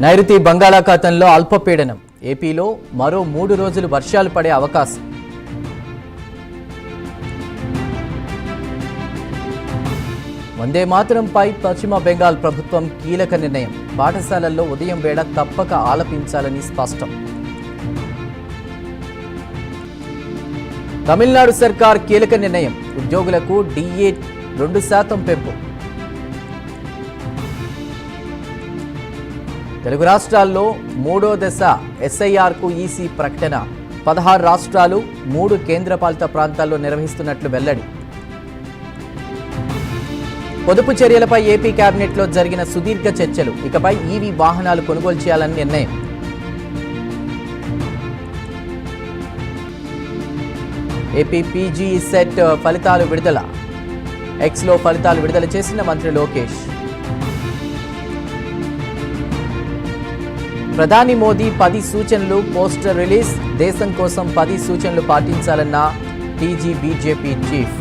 నైరుతి బంగాళాఖాతంలో అల్పపీడనం. ఏపీలో మరో 3 రోజులు వర్షాలు పడే అవకాశం. వందే మాతరంపై పశ్చిమ బెంగాల్ ప్రభుత్వం కీలక నిర్ణయం. పాఠశాలల్లో ఉదయం వేళ తప్పక ఆలపించాలని స్పష్టం. తమిళనాడు సర్కార్ కీలక నిర్ణయం. ఉద్యోగులకు డిఏ 2% పెంపు. తెలుగు రాష్ట్రాల్లో 3వ దశ ఎస్ఐఆర్కు ఈసీ ప్రకటన. 16 రాష్ట్రాలు 3 కేంద్రపాలిత ప్రాంతాల్లో నిర్వహిస్తున్నట్లు వెల్లడి. పొదుపు చర్యలపై ఏపీ కేబినెట్లో జరిగిన సుదీర్ఘ చర్చలు. ఇకపై ఈవీ వాహనాలు కొనుగోలు చేయాలని నిర్ణయం. ఏపీ పీజీ సెట్ ఫలితాలు విడుదల. ఎక్స్లో ఫలితాలు విడుదల చేసిన మంత్రి లోకేష్. ప్రధాని మోదీ 10 సూచనలు పోస్టర్ రిలీజ్. దేశం కోసం 10 సూచనలు పాటించాలన్న టీజీ బీజేపీ చీఫ్.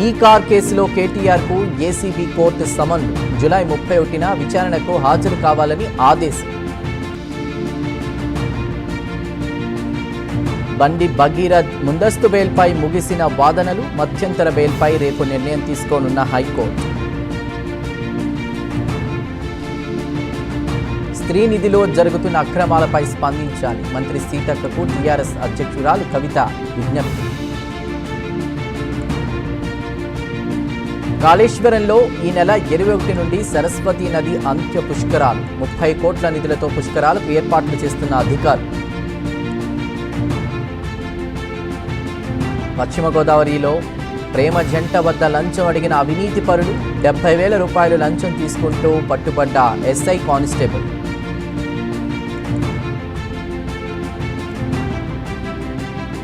ఈ కార్ కేసులో కేటీఆర్కు ఏసీబీ కోర్టు సమన్లు. జూలై 31న విచారణకు హాజరు కావాలని ఆదేశం. బండి భగీరథ్ ముందస్తు బెయిల్పై ముగిసిన వాదనలు. మధ్యంతర బెయిల్పై రేపు నిర్ణయం తీసుకోనున్న హైకోర్టు. స్త్రీ నిధిలో జరుగుతున్న అక్రమాలపై స్పందించాలి. మంత్రి సీతక్కకు టీఆర్ఎస్ అధ్యక్షురాలు కవిత విజ్ఞప్తి. కాళేశ్వరంలో ఈ నెల 21 నుండి సరస్వతి నది అంత్య పుష్కరాలు. 30 కోట్ల నిధులతో పుష్కరాలకు ఏర్పాట్లు చేస్తున్న అధికారులు. పశ్చిమ గోదావరిలో ప్రేమ జంట వద్ద లంచం అడిగిన అవినీతి పరులు. 70,000 రూపాయలు లంచం తీసుకుంటూ పట్టుబడ్డ ఎస్ఐ కానిస్టేబుల్.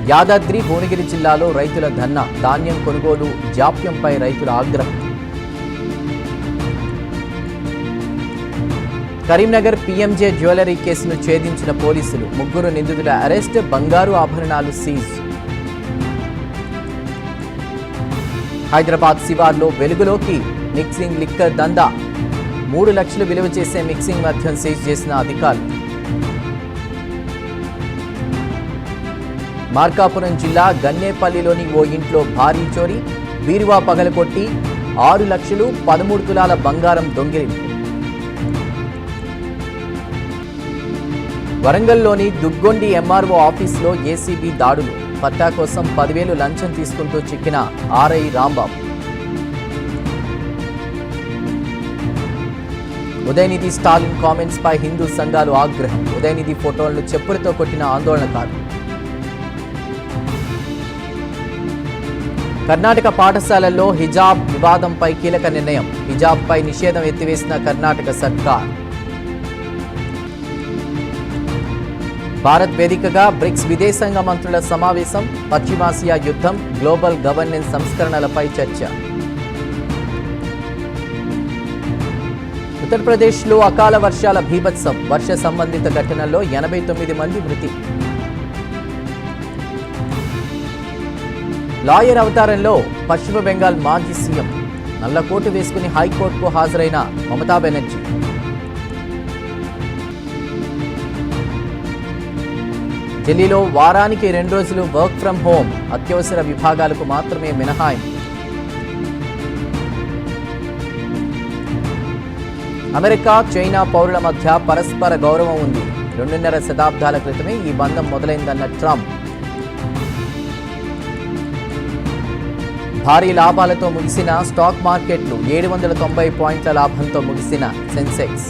యాదాద్రి భువనగిరి జిల్లాలో రైతుల ధర్నా. ధాన్యం కొనుగోలు జాప్యంపై రైతుల ఆగ్రహం. కరీంనగర్ పీఎంజే జ్యువెలరీ కేసును ఛేదించిన పోలీసులు. 3 నిందితుల అరెస్ట్. బంగారు ఆభరణాలు సీజ్. హైదరాబాద్ శివార్లో వెలుగులోకి మిక్సింగ్ లిక్కర్ దందా. 3 లక్షలు విలువ చేసే మిక్సింగ్ మద్యం సీజ్ చేసిన అధికారులు. మార్కాపురం జిల్లా గన్నేపల్లిలోని ఓ ఇంట్లో భారీ చోరీ. బీరువా పగలకొట్టి 6 లక్షలు 13 తులాల బంగారం దొంగిలింపు. వరంగల్లోని దుగ్గొండి ఎంఆర్ఓ ఆఫీసులో ఏసీబీ దాడులు. పట్టా కోసం 10,000 లంచం తీసుకుంటూ చిక్కిన ఆర్ఐ రాంబాబు. ఉదయనిధి స్టాలిన్ కామెంట్స్ పై హిందూ సంఘాలు ఆగ్రహం. ఉదయనిధి ఫోటోలను చెప్పులతో కొట్టిన ఆందోళనకారులు. కర్ణాటక పాఠశాలల్లో హిజాబ్ వివాదంపై కీలక నిర్ణయం. హిజాబ్పై నిషేధం ఎత్తివేసిన కర్ణాటక సర్కార్. భారత్ వేదికగా బ్రిక్స్ విదేశాంగ మంత్రుల సమావేశం. పశ్చిమాసియా యుద్ధం, గ్లోబల్ గవర్నెన్స్ సంస్కరణలపై చర్చ. ఉత్తరప్రదేశ్లో అకాల వర్షాల బీభత్సం. వర్ష సంబంధిత ఘటనల్లో 89 మంది మృతి. లాయర్ అవతారంలో పశ్చిమ బెంగాల్ మాజీ సీఎం. నల్లకోటు వేసుకుని హైకోర్టుకు హాజరైన మమతా బెనర్జీ. ఢిల్లీలో వారానికి 2 రోజులు వర్క్ ఫ్రం హోం. అత్యవసర విభాగాలకు మాత్రమే మినహాయింపు. అమెరికా చైనా పౌరుల మధ్య పరస్పర గౌరవం ఉంది. 2.5 శతాబ్దాల క్రితమే ఈ బంధం మొదలైందన్న ట్రంప్. భారీ లాభాలతో ముగిసిన స్టాక్ మార్కెట్లు. 790 పాయింట్ల లాభంతో ముగిసిన సెన్సెక్స్.